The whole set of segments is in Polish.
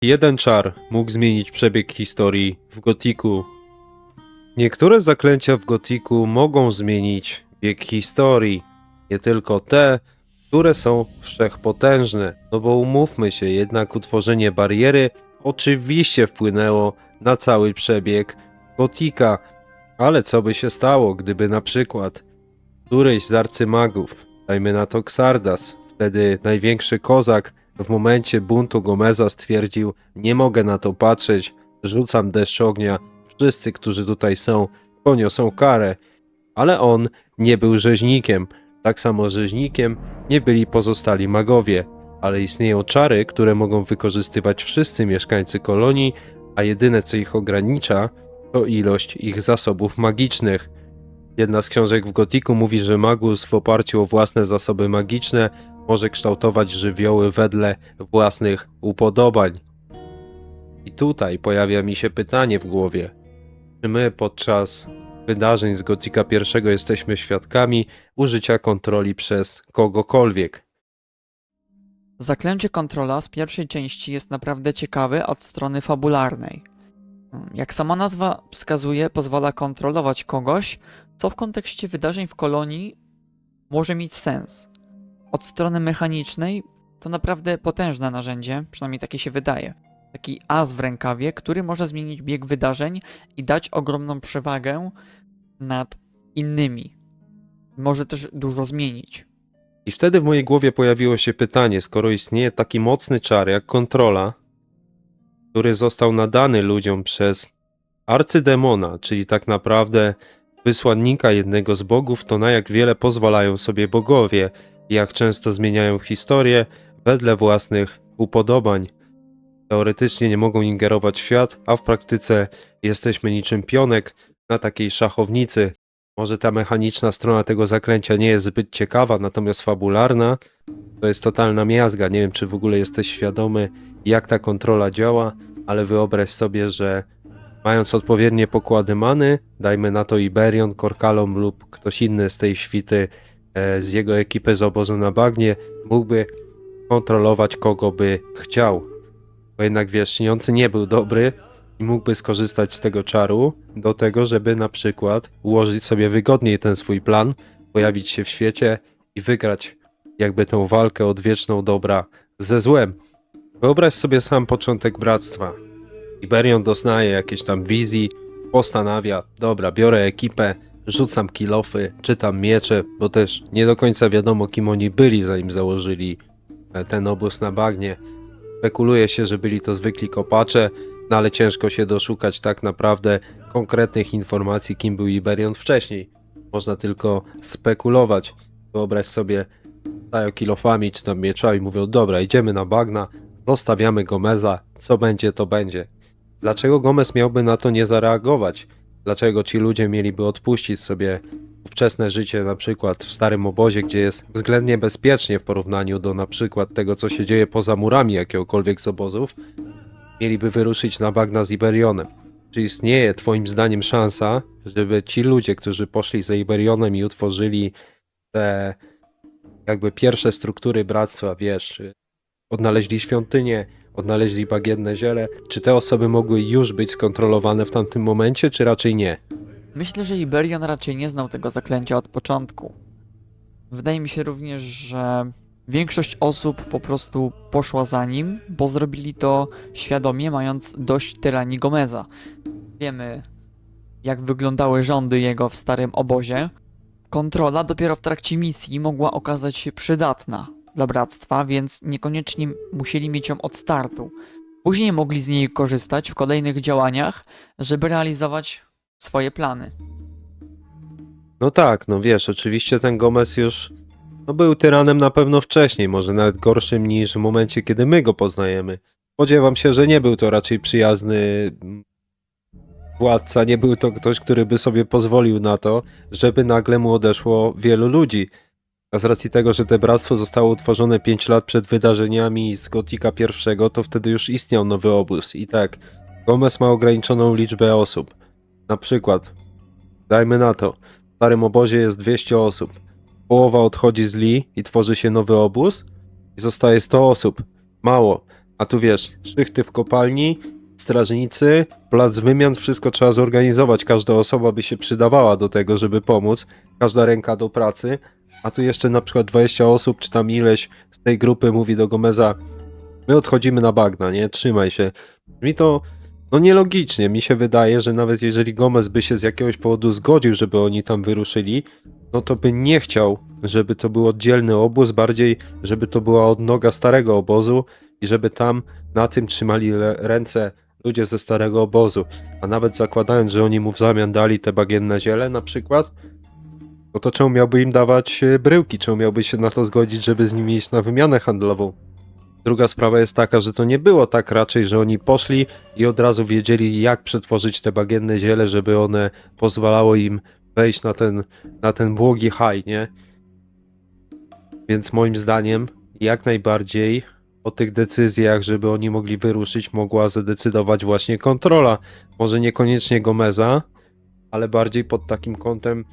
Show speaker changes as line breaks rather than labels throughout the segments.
Jeden czar mógł zmienić przebieg historii w Gothicu. Niektóre zaklęcia w Gothicu mogą zmienić bieg historii, nie tylko te, które są wszechpotężne. No bo umówmy się, jednak utworzenie bariery oczywiście wpłynęło na cały przebieg Gothica. Ale co by się stało, gdyby na przykład któryś z arcymagów, dajmy na to Xardas, wtedy największy kozak, w momencie buntu Gomeza stwierdził: nie mogę na to patrzeć, rzucam deszcz ognia, wszyscy, którzy tutaj są, poniosą karę. Ale on nie był rzeźnikiem, tak samo rzeźnikiem nie byli pozostali magowie, ale istnieją czary, które mogą wykorzystywać wszyscy mieszkańcy kolonii, a jedyne co ich ogranicza, to ilość ich zasobów magicznych. Jedna z książek w Gothicu mówi, że magus w oparciu o własne zasoby magiczne może kształtować żywioły wedle własnych upodobań. I tutaj pojawia mi się pytanie w głowie, czy my podczas wydarzeń z Gothica I jesteśmy świadkami użycia kontroli przez kogokolwiek?
Zaklęcie kontrola z pierwszej części jest naprawdę ciekawe od strony fabularnej. Jak sama nazwa wskazuje, pozwala kontrolować kogoś, co w kontekście wydarzeń w kolonii może mieć sens. Od strony mechanicznej to naprawdę potężne narzędzie, przynajmniej takie się wydaje. Taki as w rękawie, który może zmienić bieg wydarzeń i dać ogromną przewagę nad innymi. Może też dużo zmienić.
I wtedy w mojej głowie pojawiło się pytanie, skoro istnieje taki mocny czar jak kontrola, który został nadany ludziom przez arcydemona, czyli tak naprawdę wysłannika jednego z bogów, to na jak wiele pozwalają sobie bogowie i jak często zmieniają historię wedle własnych upodobań. Teoretycznie nie mogą ingerować w świat, a w praktyce jesteśmy niczym pionek na takiej szachownicy. Może ta mechaniczna strona tego zaklęcia nie jest zbyt ciekawa, natomiast fabularna to jest totalna miazga. Nie wiem, czy w ogóle jesteś świadomy, jak ta kontrola działa, ale wyobraź sobie, że mając odpowiednie pokłady many, dajmy na to Iberion, Korkalom lub ktoś inny z tej świty, z jego ekipy z obozu na bagnie, mógłby kontrolować kogo by chciał. Bo jednak wiesz, śniący nie był dobry i mógłby skorzystać z tego czaru do tego, żeby na przykład ułożyć sobie wygodniej ten swój plan, pojawić się w świecie i wygrać jakby tą walkę odwieczną dobra ze złem. Wyobraź sobie sam początek Bractwa. Iberion doznaje jakiejś tam wizji, postanawia: dobra, biorę ekipę, rzucam kilofy, czytam miecze, bo też nie do końca wiadomo, kim oni byli, zanim założyli ten obóz na bagnie. Spekuluje się, że byli to zwykli kopacze, no ale ciężko się doszukać tak naprawdę konkretnych informacji, kim był Iberion wcześniej. Można tylko spekulować. Wyobraź sobie, stają kilofami czy tam mieczami, mówią: dobra, idziemy na bagna, zostawiamy Gomeza, co będzie to będzie. Dlaczego Gomez miałby na to nie zareagować? Dlaczego ci ludzie mieliby odpuścić sobie ówczesne życie na przykład w starym obozie, gdzie jest względnie bezpiecznie w porównaniu do na przykład tego, co się dzieje poza murami jakiegokolwiek z obozów? Mieliby wyruszyć na bagna z Iberionem. Czy istnieje twoim zdaniem szansa, żeby ci ludzie, którzy poszli za Iberionem i utworzyli te jakby pierwsze struktury bractwa, wiesz, odnaleźli świątynię, odnaleźli bagienne ziele, czy te osoby mogły już być skontrolowane w tamtym momencie, czy raczej nie?
Myślę, że Iberion raczej nie znał tego zaklęcia od początku. Wydaje mi się również, że większość osób po prostu poszła za nim, bo zrobili to świadomie, mając dość tyranii Gomeza. Wiemy, jak wyglądały rządy jego w starym obozie. Kontrola dopiero w trakcie misji mogła okazać się przydatna dla bractwa, więc niekoniecznie musieli mieć ją od startu. Później mogli z niej korzystać w kolejnych działaniach, żeby realizować swoje plany.
No tak, no wiesz, oczywiście ten Gomez już był tyranem na pewno wcześniej, może nawet gorszym niż w momencie, kiedy my go poznajemy. Spodziewam się, że nie był to raczej przyjazny władca, nie był to ktoś, który by sobie pozwolił na to, żeby nagle mu odeszło wielu ludzi. A z racji tego, że te bractwo zostało utworzone 5 lat przed wydarzeniami z Gothica I, to wtedy już istniał nowy obóz. I tak, Gomez ma ograniczoną liczbę osób. Na przykład, dajmy na to, w starym obozie jest 200 osób. Połowa odchodzi z Lee i tworzy się nowy obóz i zostaje 100 osób. Mało. A tu wiesz, szychty w kopalni, strażnicy, plac wymian, wszystko trzeba zorganizować. Każda osoba by się przydawała do tego, żeby pomóc. Każda ręka do pracy. A tu jeszcze na przykład 20 osób, czy tam ileś z tej grupy mówi do Gomeza: my odchodzimy na bagna, nie? Trzymaj się. Mi to no nielogicznie. Mi się wydaje, że nawet jeżeli Gomez by się z jakiegoś powodu zgodził, żeby oni tam wyruszyli, no to by nie chciał, żeby to był oddzielny obóz, bardziej żeby to była odnoga starego obozu i żeby tam na tym trzymali ręce ludzie ze starego obozu. A nawet zakładając, że oni mu w zamian dali te bagienne ziele na przykład, no to czemu miałby im dawać bryłki? Czemu miałby się na to zgodzić, żeby z nimi iść na wymianę handlową? Druga sprawa jest taka, że to nie było tak raczej, że oni poszli i od razu wiedzieli, jak przetworzyć te bagienne ziele, żeby one pozwalało im wejść na ten błogi high, nie? Więc moim zdaniem jak najbardziej o tych decyzjach, żeby oni mogli wyruszyć, mogła zadecydować właśnie kontrola. Może niekoniecznie Gomeza, ale bardziej pod takim kątem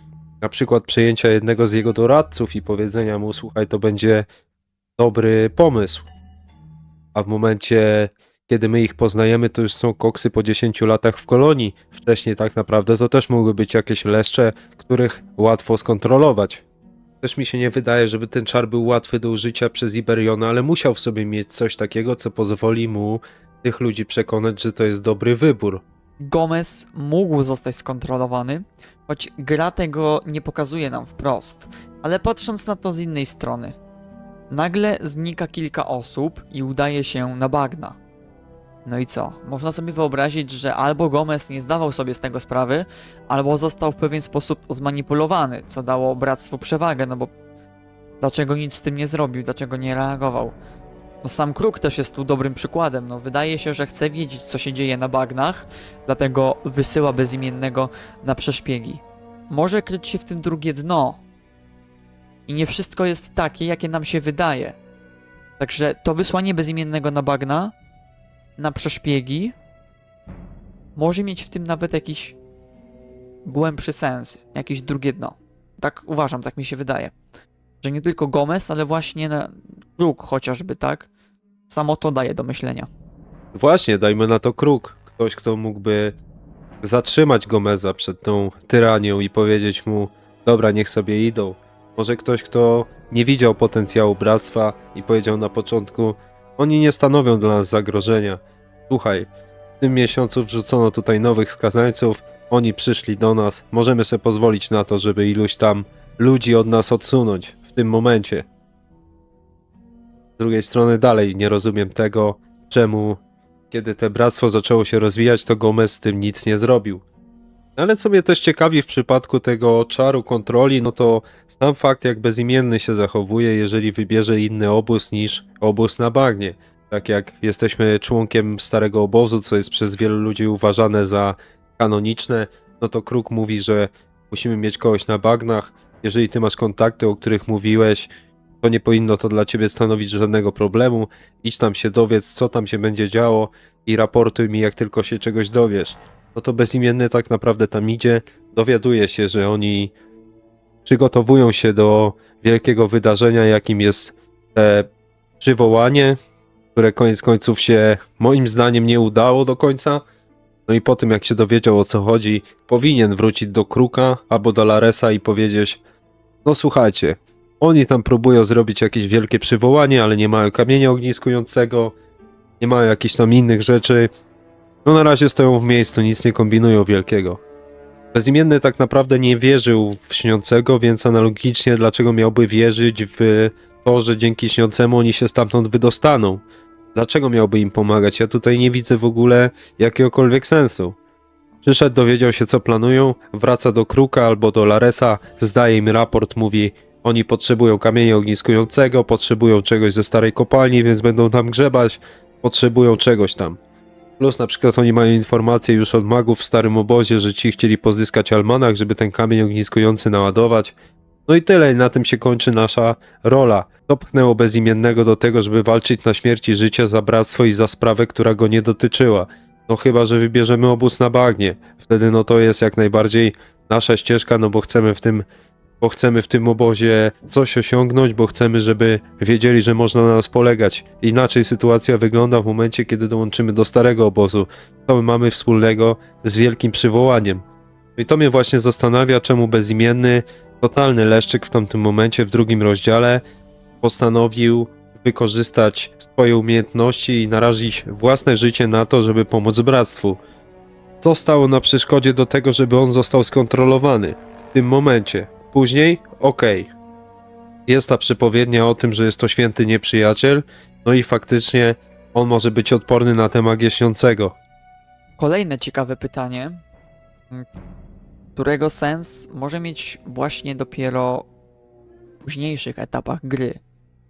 na przykład przejęcia jednego z jego doradców i powiedzenia mu: słuchaj, to będzie dobry pomysł. A w momencie, kiedy my ich poznajemy, to już są koksy po 10 latach w kolonii. Wcześniej tak naprawdę to też mogły być jakieś leszcze, których łatwo skontrolować. Też mi się nie wydaje, żeby ten czar był łatwy do użycia przez Iberiona, ale musiał w sobie mieć coś takiego, co pozwoli mu tych ludzi przekonać, że to jest dobry wybór.
Gomez mógł zostać skontrolowany, choć gra tego nie pokazuje nam wprost, ale patrząc na to z innej strony. Nagle znika kilka osób i udaje się na bagna. No i co? Można sobie wyobrazić, że albo Gomez nie zdawał sobie z tego sprawy, albo został w pewien sposób zmanipulowany, co dało bractwu przewagę, no bo dlaczego nic z tym nie zrobił, dlaczego nie reagował? No sam Kruk też jest tu dobrym przykładem, no wydaje się, że chce wiedzieć, co się dzieje na bagnach, dlatego wysyła bezimiennego na przeszpiegi. Może kryć się w tym drugie dno. I nie wszystko jest takie, jakie nam się wydaje. Także to wysłanie bezimiennego na bagna, na przeszpiegi, może mieć w tym nawet jakiś głębszy sens, jakieś drugie dno. Tak uważam, tak mi się wydaje. Że nie tylko Gomez, ale właśnie Kruk chociażby, tak? Samo to daje do myślenia.
Właśnie, dajmy na to Kruk. Ktoś, kto mógłby zatrzymać Gomeza przed tą tyranią i powiedzieć mu: dobra, niech sobie idą. Może ktoś, kto nie widział potencjału bractwa i powiedział na początku: oni nie stanowią dla nas zagrożenia. Słuchaj, w tym miesiącu wrzucono tutaj nowych skazańców, oni przyszli do nas, możemy sobie pozwolić na to, żeby iluś tam ludzi od nas odsunąć w tym momencie. Z drugiej strony dalej nie rozumiem tego, czemu kiedy te bractwo zaczęło się rozwijać, to Gomez z tym nic nie zrobił. Ale co mnie też ciekawi w przypadku tego czaru kontroli, no to sam fakt, jak bezimienny się zachowuje, jeżeli wybierze inny obóz niż obóz na bagnie. Tak jak jesteśmy członkiem starego obozu, co jest przez wielu ludzi uważane za kanoniczne, no to Kruk mówi, że musimy mieć kogoś na bagnach. Jeżeli ty masz kontakty, o których mówiłeś, to nie powinno to dla ciebie stanowić żadnego problemu. Idź tam się dowiedz, co tam się będzie działo i raportuj mi, jak tylko się czegoś dowiesz. No to bezimienny tak naprawdę tam idzie, dowiaduje się, że oni przygotowują się do wielkiego wydarzenia, jakim jest przywołanie, które koniec końców się moim zdaniem nie udało do końca. No i po tym, jak się dowiedział, o co chodzi, powinien wrócić do Kruka albo do Laresa i powiedzieć: no słuchajcie, oni tam próbują zrobić jakieś wielkie przywołanie, ale nie mają kamienia ogniskującego, nie mają jakichś tam innych rzeczy. No na razie stoją w miejscu, nic nie kombinują wielkiego. Bezimienny tak naprawdę nie wierzył w śniącego, więc analogicznie dlaczego miałby wierzyć w to, że dzięki śniącemu oni się stamtąd wydostaną? Dlaczego miałby im pomagać? Ja tutaj nie widzę w ogóle jakiegokolwiek sensu. Przyszedł, dowiedział się, co planują, wraca do Kruka albo do Laresa, zdaje im raport, mówi: oni potrzebują kamienia ogniskującego, potrzebują czegoś ze starej kopalni, więc będą tam grzebać, potrzebują czegoś tam. Plus na przykład oni mają informacje już od magów w starym obozie, że ci chcieli pozyskać almanach, żeby ten kamień ogniskujący naładować. No i tyle, i na tym się kończy nasza rola. To pchnęło bezimiennego do tego, żeby walczyć na śmierć i życie za bractwo i za sprawę, która go nie dotyczyła. No chyba, że wybierzemy obóz na bagnie. Wtedy no to jest jak najbardziej nasza ścieżka, no bo chcemy w tym bo chcemy w tym obozie coś osiągnąć, bo chcemy, żeby wiedzieli, że można na nas polegać. Inaczej sytuacja wygląda w momencie, kiedy dołączymy do starego obozu. Co my mamy wspólnego z wielkim przywołaniem? I to mnie właśnie zastanawia, czemu bezimienny, totalny leszczyk w tamtym momencie, w drugim rozdziale, postanowił wykorzystać swoje umiejętności i narazić własne życie na to, żeby pomóc bractwu. Co stało na przeszkodzie do tego, żeby on został skontrolowany w tym momencie? Później, okej. Jest ta przepowiednia o tym, że jest to święty nieprzyjaciel, no i faktycznie on może być odporny na tę magię śniącego.
Kolejne ciekawe pytanie, którego sens może mieć właśnie dopiero w późniejszych etapach gry,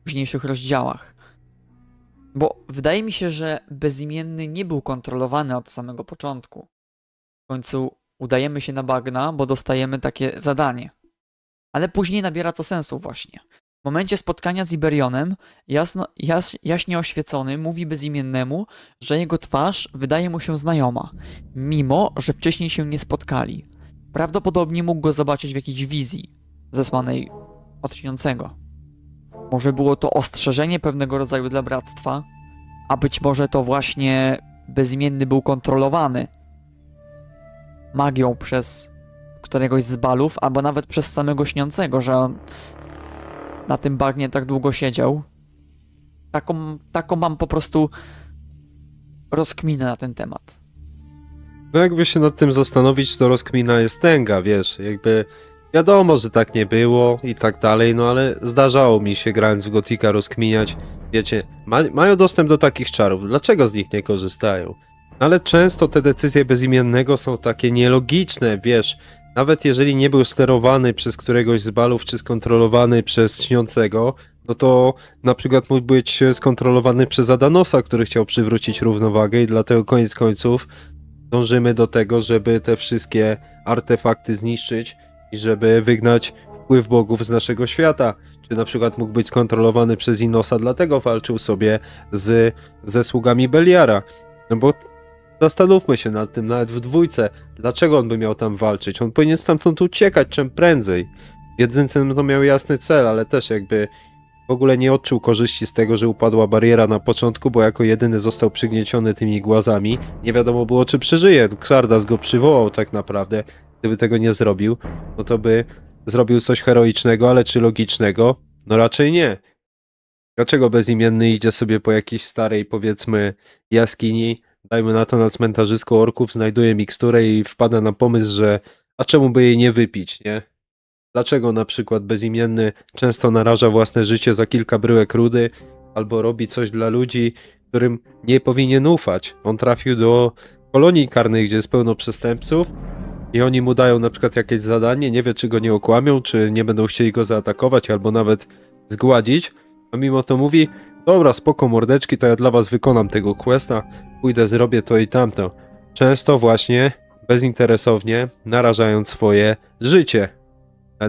w późniejszych rozdziałach. Bo wydaje mi się, że bezimienny nie był kontrolowany od samego początku. W końcu udajemy się na bagna, bo dostajemy takie zadanie. Ale później nabiera to sensu właśnie. W momencie spotkania z Iberionem jaśnie oświecony mówi bezimiennemu, że jego twarz wydaje mu się znajoma, mimo że wcześniej się nie spotkali. Prawdopodobnie mógł go zobaczyć w jakiejś wizji zesłanej od Śniącego. Może było to ostrzeżenie pewnego rodzaju dla bractwa, a być może to właśnie bezimienny był kontrolowany magią przez któregoś z balów, albo nawet przez samego Śniącego, że on na tym bagnie tak długo siedział. Taką mam po prostu rozkminę na ten temat.
No jakby się nad tym zastanowić, to rozkmina jest tęga, wiesz, jakby wiadomo, że tak nie było i tak dalej, no ale zdarzało mi się grając w Gotika rozkminiać, wiecie, mają dostęp do takich czarów, dlaczego z nich nie korzystają? Ale często te decyzje bezimiennego są takie nielogiczne, wiesz, nawet jeżeli nie był sterowany przez któregoś z balów, czy skontrolowany przez Śniącego, no to na przykład mógł być skontrolowany przez Adanosa, który chciał przywrócić równowagę i dlatego koniec końców dążymy do tego, żeby te wszystkie artefakty zniszczyć i żeby wygnać wpływ bogów z naszego świata. Czy na przykład mógł być skontrolowany przez Inosa, dlatego walczył sobie ze sługami Beliara. No bo zastanówmy się nad tym, nawet w dwójce, dlaczego on by miał tam walczyć? On powinien stamtąd uciekać czym prędzej. Jedzyncem to miał jasny cel, ale też jakby w ogóle nie odczuł korzyści z tego, że upadła bariera na początku, bo jako jedyny został przygnieciony tymi głazami. Nie wiadomo było, czy przeżyje. Xardas go przywołał tak naprawdę. Gdyby tego nie zrobił, no to by zrobił coś heroicznego, ale czy logicznego? No raczej nie. Dlaczego bezimienny idzie sobie po jakiejś starej, powiedzmy, jaskini, dajmy na to na cmentarzysku orków, znajduje miksturę i wpada na pomysł, że a czemu by jej nie wypić, nie? Dlaczego na przykład bezimienny często naraża własne życie za kilka bryłek rudy, albo robi coś dla ludzi, którym nie powinien ufać? On trafił do kolonii karnej, gdzie jest pełno przestępców i oni mu dają na przykład jakieś zadanie, nie wie czy go nie okłamią, czy nie będą chcieli go zaatakować, albo nawet zgładzić, a mimo to mówi, dobra, spoko mordeczki, to ja dla was wykonam tego questa, pójdę, zrobię to i tamto. Często właśnie bezinteresownie narażając swoje życie.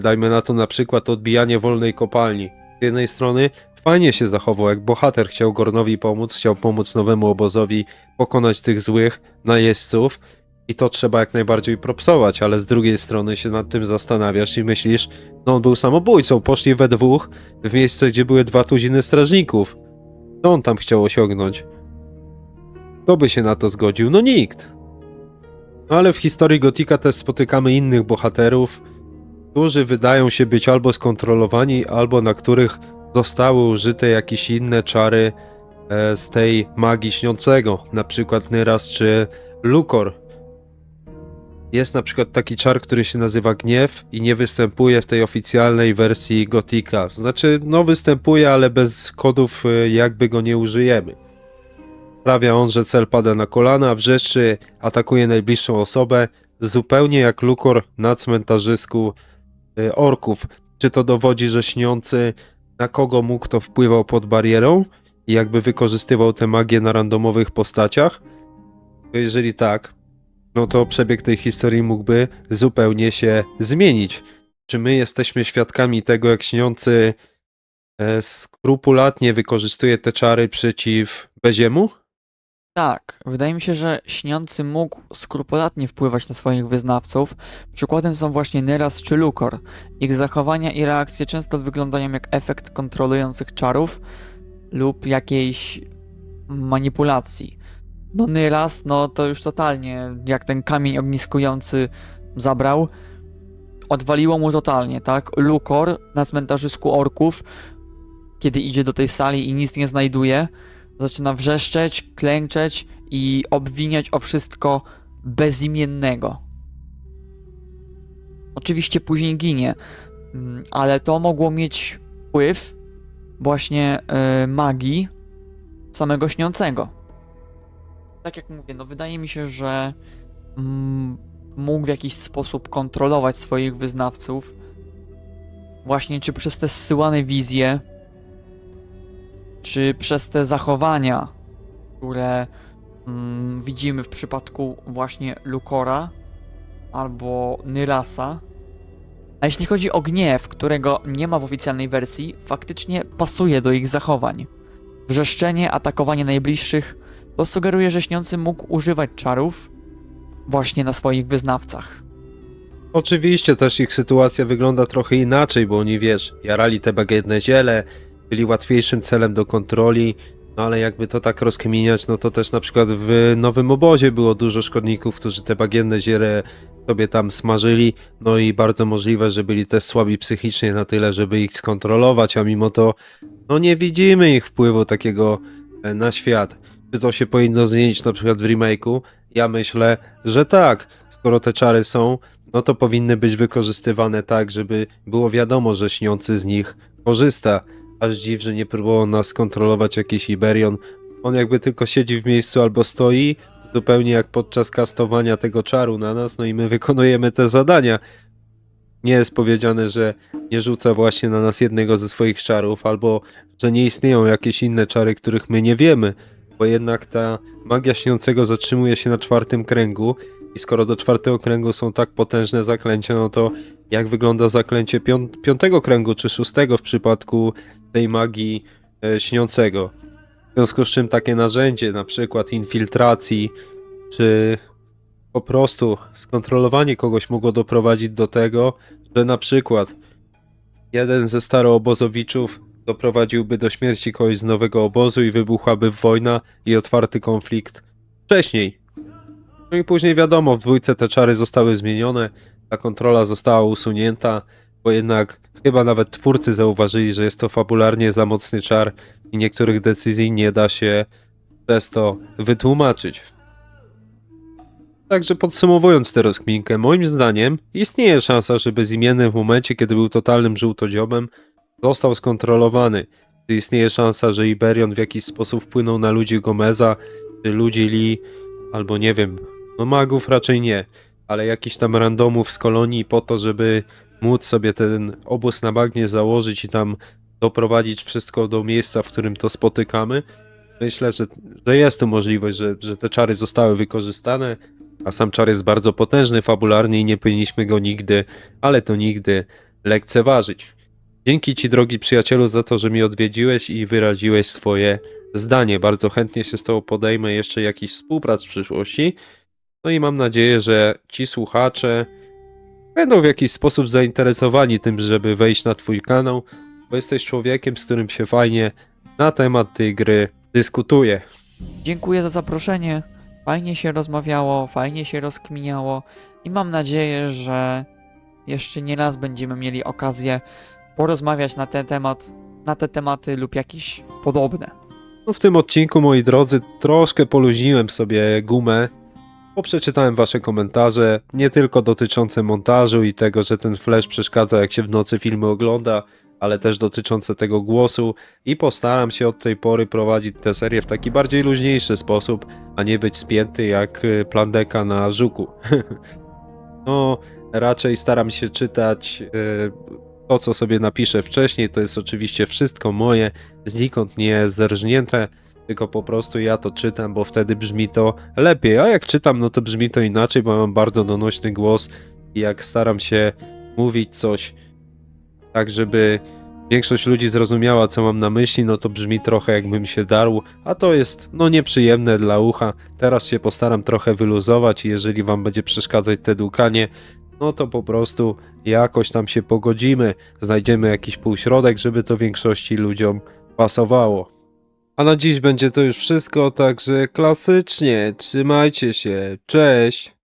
Dajmy na to na przykład odbijanie wolnej kopalni. Z jednej strony fajnie się zachował, jak bohater chciał Gornowi pomóc, chciał pomóc nowemu obozowi pokonać tych złych najeźdźców i to trzeba jak najbardziej propsować, ale z drugiej strony się nad tym zastanawiasz i myślisz, no on był samobójcą, poszli we dwóch w miejsce, gdzie były 2 tuziny strażników. Co on tam chciał osiągnąć? Kto by się na to zgodził? No nikt. No ale w historii Gotika też spotykamy innych bohaterów, którzy wydają się być albo skontrolowani, albo na których zostały użyte jakieś inne czary z tej magii śniącego, na przykład Nyras czy Lukor. Jest na przykład taki czar, który się nazywa Gniew i nie występuje w tej oficjalnej wersji Gotika. Znaczy, no występuje, ale bez kodów jakby go nie użyjemy. Sprawia on, że cel pada na kolana, wrzeszczy, atakuje najbliższą osobę, zupełnie jak Lukor na cmentarzysku orków. Czy to dowodzi, że Śniący na kogo mógł, to wpływał pod barierą i jakby wykorzystywał tę magię na randomowych postaciach? To jeżeli tak, no to przebieg tej historii mógłby zupełnie się zmienić. Czy my jesteśmy świadkami tego, jak Śniący skrupulatnie wykorzystuje te czary przeciw Beziemu?
Tak, wydaje mi się, że śniący mógł skrupulatnie wpływać na swoich wyznawców. Przykładem są właśnie Nyras czy Lukor. Ich zachowania i reakcje często wyglądają jak efekt kontrolujących czarów lub jakiejś manipulacji. No Nyras, no to już totalnie, jak ten kamień ogniskujący zabrał, odwaliło mu totalnie, tak? Lukor na cmentarzysku orków, kiedy idzie do tej sali i nic nie znajduje, zaczyna wrzeszczeć, klęczeć i obwiniać o wszystko bezimiennego. Oczywiście później ginie, ale to mogło mieć wpływ właśnie magii samego śniącego. Tak jak mówię, no wydaje mi się, że mógł w jakiś sposób kontrolować swoich wyznawców, właśnie czy przez te zsyłane wizje, czy przez te zachowania, które widzimy w przypadku właśnie Lukora albo Nyrasa. A jeśli chodzi o gniew, którego nie ma w oficjalnej wersji, faktycznie pasuje do ich zachowań. Wrzeszczenie, atakowanie najbliższych, to sugeruje, że śniący mógł używać czarów właśnie na swoich wyznawcach.
Oczywiście też ich sytuacja wygląda trochę inaczej, bo oni, wiesz, jarali te bagienne ziele, byli łatwiejszym celem do kontroli, no ale jakby to tak rozkminiać, no to też na przykład w Nowym Obozie było dużo szkodników, którzy te bagienne ziele sobie tam smażyli, no i bardzo możliwe, że byli też słabi psychicznie na tyle, żeby ich skontrolować, a mimo to, no nie widzimy ich wpływu takiego na świat. Czy to się powinno zmienić na przykład w remake'u? Ja myślę, że tak. Skoro te czary są, no to powinny być wykorzystywane tak, żeby było wiadomo, że śniący z nich korzysta. Aż dziw, że nie próbował nas skontrolować jakiś Iberion. On jakby tylko siedzi w miejscu albo stoi, zupełnie jak podczas kastowania tego czaru na nas, no i my wykonujemy te zadania. Nie jest powiedziane, że nie rzuca właśnie na nas jednego ze swoich czarów, albo że nie istnieją jakieś inne czary, których my nie wiemy, bo jednak ta magia śniącego zatrzymuje się na 4. kręgu i skoro do 4. kręgu są tak potężne zaklęcia, no to jak wygląda zaklęcie 5. kręgu czy 6. w przypadku tej magii śniącego? W związku z czym takie narzędzie, na przykład infiltracji, czy po prostu skontrolowanie kogoś mogło doprowadzić do tego, że na przykład jeden ze staroobozowiczów doprowadziłby do śmierci kogoś z nowego obozu i wybuchłaby wojna i otwarty konflikt wcześniej. No i później wiadomo, w 2 te czary zostały zmienione, ta kontrola została usunięta, bo jednak chyba nawet twórcy zauważyli, że jest to fabularnie za mocny czar i niektórych decyzji nie da się przez to wytłumaczyć. Także podsumowując tę rozkminkę, moim zdaniem istnieje szansa, że bezimienny w momencie, kiedy był totalnym żółtodziobem, został skontrolowany. Czy istnieje szansa, że Iberion w jakiś sposób wpłynął na ludzi Gomeza, czy ludzi Lee, albo nie wiem, no magów raczej nie, ale jakichś tam randomów z kolonii po to, żeby móc sobie ten obóz na bagnie założyć i tam doprowadzić wszystko do miejsca, w którym to spotykamy. Myślę, że jest tu możliwość, że te czary zostały wykorzystane, a sam czar jest bardzo potężny fabularnie i nie powinniśmy go nigdy, ale to nigdy lekceważyć. Dzięki Ci, drogi przyjacielu, za to, że mi odwiedziłeś i wyraziłeś swoje zdanie. Bardzo chętnie się z Tobą podejmę jeszcze jakichś współprac w przyszłości. No i mam nadzieję, że Ci słuchacze będą w jakiś sposób zainteresowani tym, żeby wejść na Twój kanał, bo jesteś człowiekiem, z którym się fajnie na temat tej gry dyskutuje.
Dziękuję za zaproszenie. Fajnie się rozmawiało, fajnie się rozkminiało i mam nadzieję, że jeszcze nie raz będziemy mieli okazję porozmawiać na te tematy lub jakieś podobne.
No w tym odcinku, moi drodzy, troszkę poluźniłem sobie gumę, bo przeczytałem Wasze komentarze, nie tylko dotyczące montażu i tego, że ten flash przeszkadza, jak się w nocy filmy ogląda, ale też dotyczące tego głosu i postaram się od tej pory prowadzić tę serię w taki bardziej luźniejszy sposób, a nie być spięty jak plandeka na żuku. No, raczej staram się czytać to, co sobie napiszę wcześniej, to jest oczywiście wszystko moje, znikąd nie zerżnięte, tylko po prostu ja to czytam, bo wtedy brzmi to lepiej, a jak czytam, no to brzmi to inaczej, bo mam bardzo donośny głos i jak staram się mówić coś tak, żeby Większość ludzi zrozumiała, co mam na myśli, no to brzmi trochę jakbym się darł, a to jest no nieprzyjemne dla ucha. Teraz się postaram trochę wyluzować i jeżeli wam będzie przeszkadzać te dłukanie, no to po prostu jakoś tam się pogodzimy, znajdziemy jakiś półśrodek, żeby to większości ludziom pasowało. A na dziś będzie to już wszystko, także klasycznie, trzymajcie się, cześć!